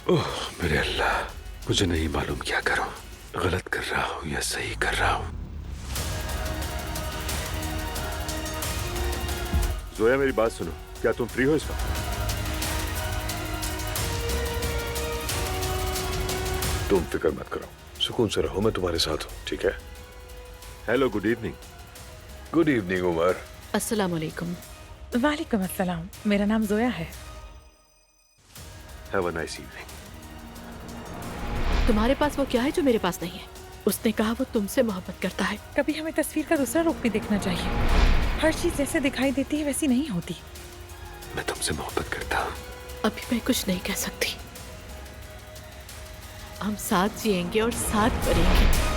ओह मेरे अल्लाह, मुझे नहीं मालूम क्या करूं, गलत कर रहा हूं या सही कर रहा हूं। जोया मेरी बात सुनो, क्या तुम फ्री हो इस वक्त? तुम फिक्र मत करो, सुकून से रहो, मैं तुम्हारे साथ हूँ, ठीक है? Hello, good evening. Good evening Umar. अस्सलाम वालेकुम। वालेकुम अस्सलाम, मेरा नाम जोया है। Have a nice evening. तुम्हारे पास वो क्या है जो मेरे पास नहीं है? उसने कहा वो तुमसे मोहब्बत करता है। कभी हमें तस्वीर का दूसरा रूप भी देखना चाहिए। हर चीज जैसे दिखाई देती है वैसी नहीं होती। मैं तुमसे मोहब्बत करता हूं। अभी मैं कुछ नहीं कह सकती। हम साथ जिएंगे और साथ मरेंगे।